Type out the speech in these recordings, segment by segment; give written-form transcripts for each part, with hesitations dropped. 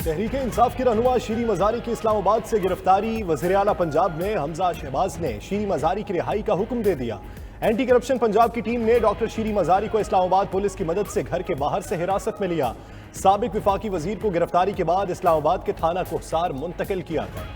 तहरीक इंसाफ की रहनुमा शीरी मजारी की इस्लामाबाद से गिरफ्तारी। वज़ीर आला पंजाब में हमजा शहबाज ने शीरी मजारी की रिहाई का हुक्म दे दिया। एंटी करप्शन पंजाब की टीम ने डॉक्टर शीरी मजारी को इस्लामाबाद पुलिस की मदद से घर के बाहर से हिरासत में लिया। साबिक विफाकी वजीर को गिरफ्तारी के बाद इस्लामाबाद के थाना कोहसार मुंतकिल किया था।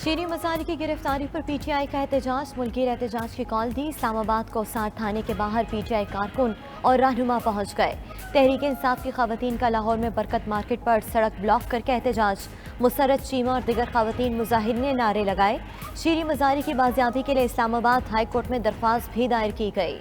शीरी मजारी की गिरफ्तारी पर पीटीआई का एहतजाज। मुल्कीर एहतजाज की कॉल दी। इस्लामाबाद कोहसार थाने के बाहर पीटीआई कारकुन और रहनुमा पहुंच गए। तहरीक इंसाफ की खवातीन का लाहौर में बरकत मार्केट पर सड़क ब्लॉक करके एहतजाज। मुसरत चीमा और दिगर खवातीन मुजाहिरीन ने नारे लगाए। शीरी मजारी की बाजियाबी के लिए इस्लामाबाद हाई कोर्ट में दरख्वास्त भी दायर की गई।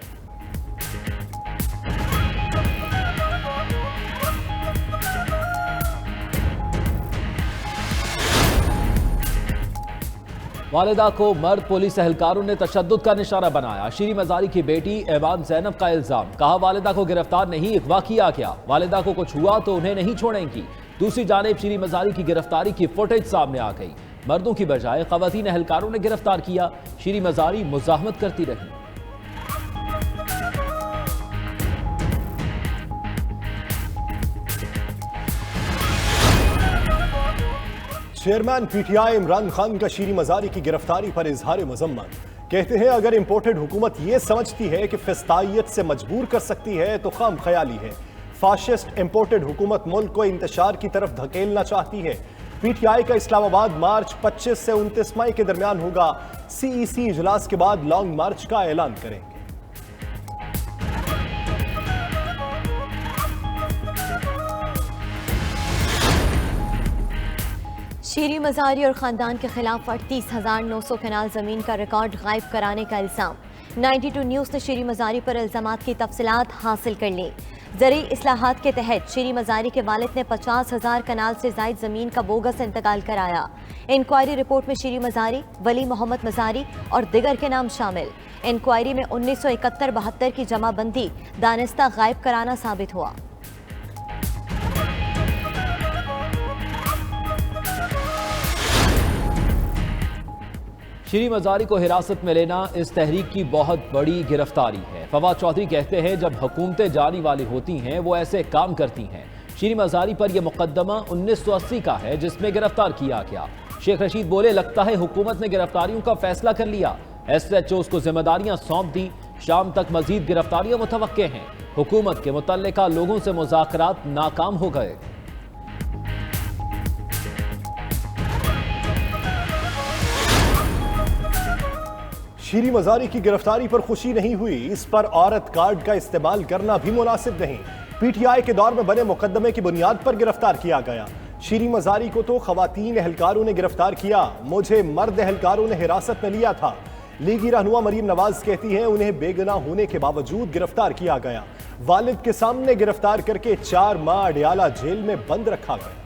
वालिदा को मर्द पुलिस एहलकारों ने तशद्दुद का निशाना बनाया। शीरी मजारी की बेटी ऐवान ज़ैनब का इल्जाम। कहा वालिदा को गिरफ्तार नहीं अगवा किया गया। वालिदा को कुछ हुआ तो उन्हें नहीं छोड़ेंगी। दूसरी जानिब शीरी मजारी की गिरफ्तारी की फुटेज सामने आ गई। मर्दों की बजाय खवातीन एहलकारों ने गिरफ्तार किया। शीरी मजारी मुजाहमत करती रही। चेयरमैन पीटीआई इमरान खान का शीरी मजारी की गिरफ्तारी पर इजहार मजम्मत। कहते हैं अगर इंपोर्टेड हुकूमत यह समझती है कि फिस्तायत से मजबूर कर सकती है तो खाम ख्याली है। फाशिस्ट इंपोर्टेड हुकूमत मुल्क को इंतशार की तरफ धकेलना चाहती है। पीटीआई का इस्लामाबाद मार्च 25 से 29 मई के दरमियान होगा। सीईसी इजलास के बाद लॉन्ग मार्च का ऐलान करेंगे। शीरी मजारी और ख़ानदान के खिलाफ 38,900 कनाल ज़मीन का रिकॉर्ड गायब कराने का इल्ज़ाम। 92 न्यूज़ ने शीरी मजारी पर इल्ज़ामात की तफसीलात हासिल कर ली। ज़रूरी इस्लाहात के तहत शीरी मजारी के वालिद ने 50,000 कनाल से ज़ायद ज़मीन का बोगस इंतकाल कराया। इंक्वायरी रिपोर्ट में शीरी मजारी, वली मोहम्मद मजारी और दिगर के नाम शामिल। इंक्वायरी में 1971-72 की जमाबंदी दानिस्ता गायब कराना साबित हुआ। शीरी मजारी को हिरासत में लेना इस तहरीक की बहुत बड़ी गिरफ्तारी है। फवाद चौधरी कहते हैं जब हुकूमतें जानी वाली होती हैं वो ऐसे काम करती हैं। शीरी मजारी पर यह मुकदमा 1980 का है जिसमें गिरफ्तार किया गया। शेख रशीद बोले लगता है हुकूमत ने गिरफ्तारियों का फैसला कर लिया। SHOs को जिम्मेदारियां सौंप दी। शाम तक मजीद गिरफ्तारियां मुतवक्के हैं। हुकूमत के मुतल्लिका लोगों से मुज़ाकरात नाकाम हो गए। शीरी मजारी की गिरफ्तारी पर खुशी नहीं हुई। इस पर औरत कार्ड का इस्तेमाल करना भी मुनासिब नहीं। पीटीआई के दौर में बने मुकदमे की बुनियाद पर गिरफ्तार किया गया। शीरी मजारी को तो खवातीन एहलकारों ने गिरफ्तार किया, मुझे मर्द एहलकारों ने हिरासत में लिया था। लीगी रहनुमा मरीम नवाज कहती हैं उन्हें बेगुनाह होने के बावजूद गिरफ्तार किया गया। वालिद के सामने गिरफ्तार करके 4 माह अडियाला जेल में बंद रखा गया।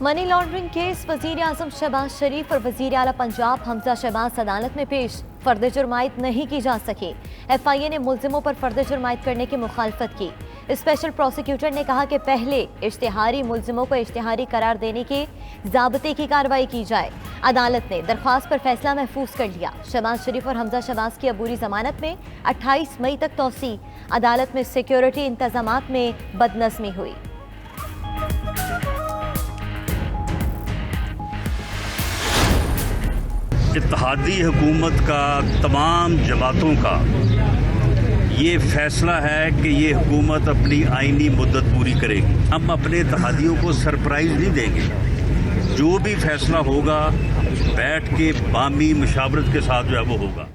मनी लॉन्ड्रिंग केस वजीर आजम शहबाज शरीफ और वजीर आला पंजाब हमजा शहबाज अदालत में पेश। फर्द जुर्मायत नहीं की जा सकी। FIA ने मुल्जिमों पर फर्द जुर्मायत करने की मुखालफत की। स्पेशल प्रोसिक्यूटर ने कहा कि पहले इश्तिहारी मुल्जिमों को इश्तिहारी करार देने के ज़ाब्ते की कार्रवाई की जाए। अदालत ने दरख्वास्त पर फैसला महफूज कर लिया। शहबाज शरीफ और हमजा शहबाज की अबूरी जमानत में 28 मई तक तौसी। अदालत में सिक्योरिटी इंतजामात में बदनज़मी हुई। इत्तेहादी हुकूमत का तमाम जमातों का ये फैसला है कि ये हुकूमत अपनी आइनी मुद्दत पूरी करेगी। हम अपने इत्तेहादियों को सरप्राइज़ नहीं देंगे। जो भी फैसला होगा बैठ के बामी मुशावरत के साथ जो है वो होगा।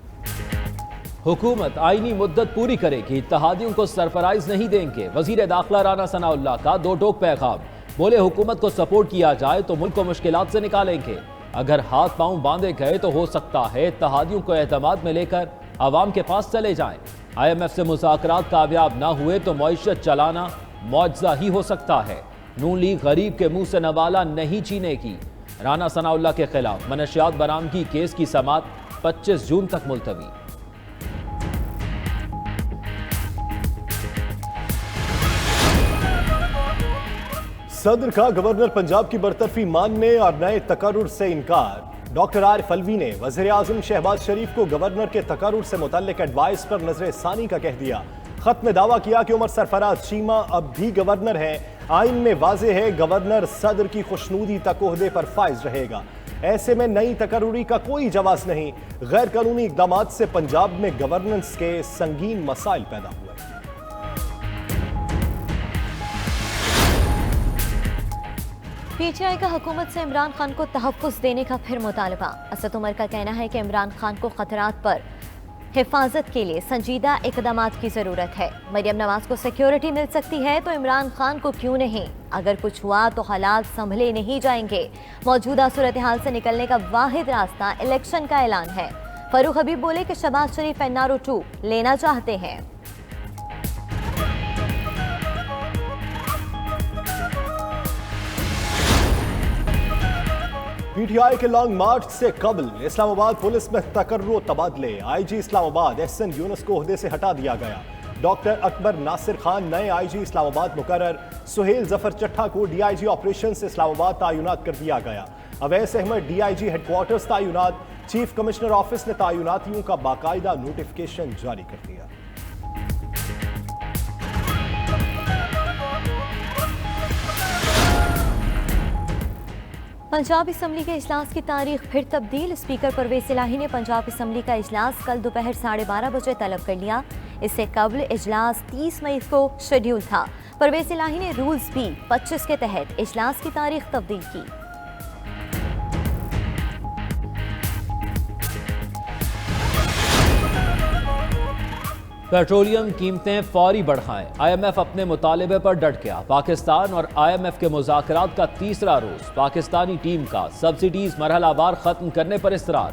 हुकूमत आईनी मुद्दत पूरी करेगी, इत्तेहादियों को सरप्राइज नहीं देंगे। वजीर दाखिला राना सनाउल्लाह का दो टोक पैगाम। बोले हुकूमत को सपोर्ट किया जाए तो मुल्क को मुश्किलात से निकालेंगे। अगर हाथ पांव बांधे गए तो हो सकता है इत्तेहादियों को एतमाद में लेकर अवाम के पास चले जाएं। IMF से मुज़ाकरात कामयाब ना हुए तो मईशत चलाना मौजज़ा ही हो सकता है। नून लीग गरीब के मुंह से नवाला नहीं छीनेगी। राना सनाउल्लाह के खिलाफ मनशियात बरामदगी केस की समाअत 25 जून तक मुलतवी। सदर का गवर्नर पंजाब की बरतरफी मानने और नए तकर्रुर से इनकार। डॉक्टर आरिफ अलवी ने वज़ीर आज़म शहबाज शरीफ को गवर्नर के तकर्रुर से मुतल्लिक एडवाइस पर नजर सानी का कह दिया। खत में दावा किया कि उमर सरफराज चीमा अब भी गवर्नर हैं। आइन में वाज़े है गवर्नर सदर की खुशनूदी तक ओहदे पर फाइज रहेगा। ऐसे में नई तकर्रुरी का कोई जवाब नहीं। गैर कानूनी इकदाम से पंजाब में गवर्नेंस के संगीन मसाइल पैदा हुए। पीटीआई का हुकूमत से इमरान खान को तहफ़्फ़ुज़ देने का फिर मुतालबा। असद उमर का कहना है कि इमरान खान को खतरात पर हिफाजत के लिए संजीदा इकदामात की ज़रूरत है। मरियम नवाज को सिक्योरिटी मिल सकती है तो इमरान खान को क्यों नहीं? अगर कुछ हुआ तो हालात संभले नहीं जाएंगे। मौजूदा सूरत हाल से निकलने का वाहिद रास्ता इलेक्शन का ऐलान है। फरूख हबीब बोले कि शहबाज शरीफ NRO 2 लेना चाहते हैं। पीटीआई के लॉन्ग मार्च से कबल इस्लामाबाद पुलिस में तकर्रो तबादले। आईजी इस्लामाबाद SN यूनुस को ओहदे से हटा दिया गया। डॉक्टर अकबर नासिर खान नए आईजी इस्लामाबाद मुकर्रर। सुहेल जफर चट्ठा को DIG ऑपरेशन इस्लामाबाद तैनात कर दिया गया। अवैस अहमद DIG हेडक्वार्टर्स तैनात। चीफ कमिश्नर ऑफिस ने तैनातियों का बाकायदा नोटिफिकेशन जारी कर दिया। पंजाब असम्बली के इजलास की तारीख फिर तब्दील। स्पीकर परवेज इलाही ने पंजाब असम्बली का इजलास कल दोपहर 12:30 बजे तलब कर लिया। इससे कबल इजलास 30 मई को शेड्यूल था। परवेज इलाही ने रूल्स B 25 के तहत इजलास की तारीख तब्दील की। पेट्रोलियम कीमतें फौरी बढ़ाएं। IMF अपने मुतालिबे पर डट गया। पाकिस्तान और IMF के मुज़ाकरात का तीसरा रोज। पाकिस्तानी टीम का सब्सिडीज मरहलावार खत्म करने पर इसरार।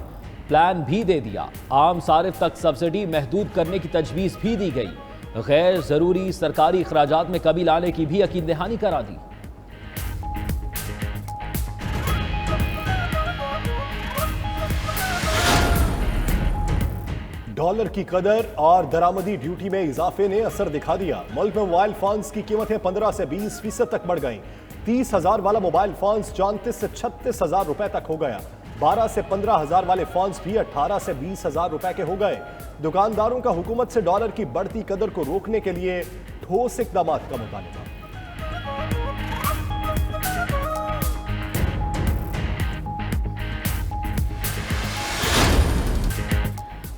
प्लान भी दे दिया। आम सारिफ तक सब्सिडी महदूद करने की तजवीज़ भी दी गई। गैर ज़रूरी सरकारी अखराजात में कमी लाने की भी यकीन दहानी करा दी। डॉलर की कदर और दरामदी ड्यूटी में इजाफे ने असर दिखा दिया। मुल्क में मोबाइल फोन्स की कीमतें 15 से 20% तक बढ़ गईं। 30,000 वाला मोबाइल फोन्स 34 से 36,000 रुपए तक हो गया। 12 से 15,000 वाले फोन्स भी 18 से 20,000 रुपए के हो गए। दुकानदारों का हुकूमत से डॉलर की बढ़ती कदर को रोकने के लिए ठोस इकदाम का मुतालबा।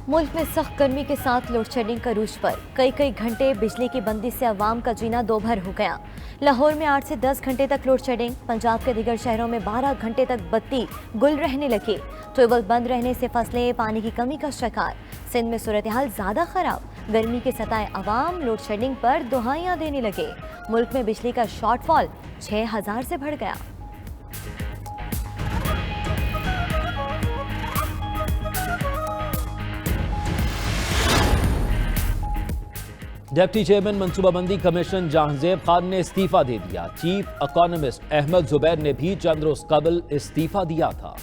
मुल्क में सख्त गर्मी के साथ लोड शेडिंग का रूज पर। कई घंटे बिजली की बंदी से अवाम का जीना दोभर हो गया। लाहौर में 8 से 10 घंटे तक लोड शेडिंग। पंजाब के दीगर शहरों में 12 घंटे तक बत्ती गुल रहने लगी। ट्यूबवेल बंद रहने से फसलें पानी की कमी का शिकार। सिंध में सूरत हाल ज़्यादा ख़राब। गर्मी के सताए अवाम लोड शेडिंग पर दुहाइयाँ देने लगे। मुल्क में बिजली का शॉर्टफॉल 6000 से बढ़ गया। डिप्टी चेयरमैन मनसूबाबंदी कमीशन जहांजेब खान ने इस्तीफा दे दिया। चीफ इकोनॉमिस्ट अहमद जुबैर ने भी चंद रोज कबल इस्तीफा दिया था।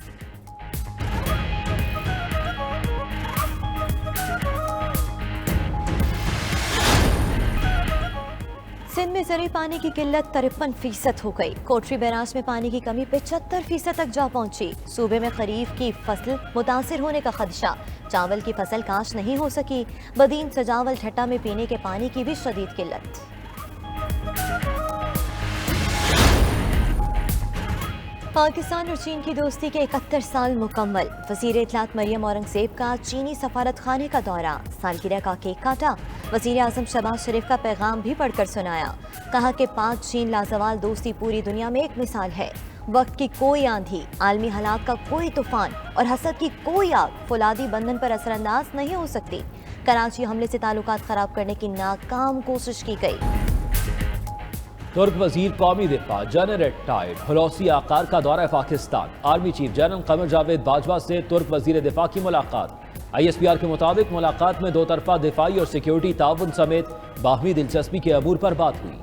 सिंध में ज़रूरी पानी की किल्लत 53% हो गई। कोटरी बैराज में पानी की कमी 75% तक जा पहुंची। सूबे में खरीफ की फसल मुतासिर होने का खदशा। चावल की फसल काश नहीं हो सकी। बदीन सजावल ठट्टा में पीने के पानी की भी शदीद किल्लत। पाकिस्तान और चीन की दोस्ती के 71 साल मुकम्मल। वज़ीर इत्तलात मरियम औरंगज़ेब का चीनी सफारत खाने का दौरा। सालगिरह का केक काटा। वज़ीर आज़म शहबाज शरीफ का पैगाम भी पढ़कर सुनाया। कहा कि पाक चीन लाजवाल दोस्ती पूरी दुनिया में एक मिसाल है। वक्त की कोई आंधी, आलमी हालात का कोई तूफान और हसद की कोई आग फौलादी बंधन पर असरअंदाज नहीं हो सकती। कराची हमले से ताल्लुकात खराब करने की नाकाम कोशिश की गई। तुर्क वजीर कौमी दिफा जनरल रिटायर्ड हलौसी आकार का दौरा Pakistan. Army chief general Qamar Javed Bajwa से तुर्क वजीर दिफा की मुलाकात। ISPR के मुताबिक मुलाकात में दो तरफा दिफाई और सिक्योरिटी ताउन समेत बाहमी दिलचस्पी के अमूर पर बात हुई।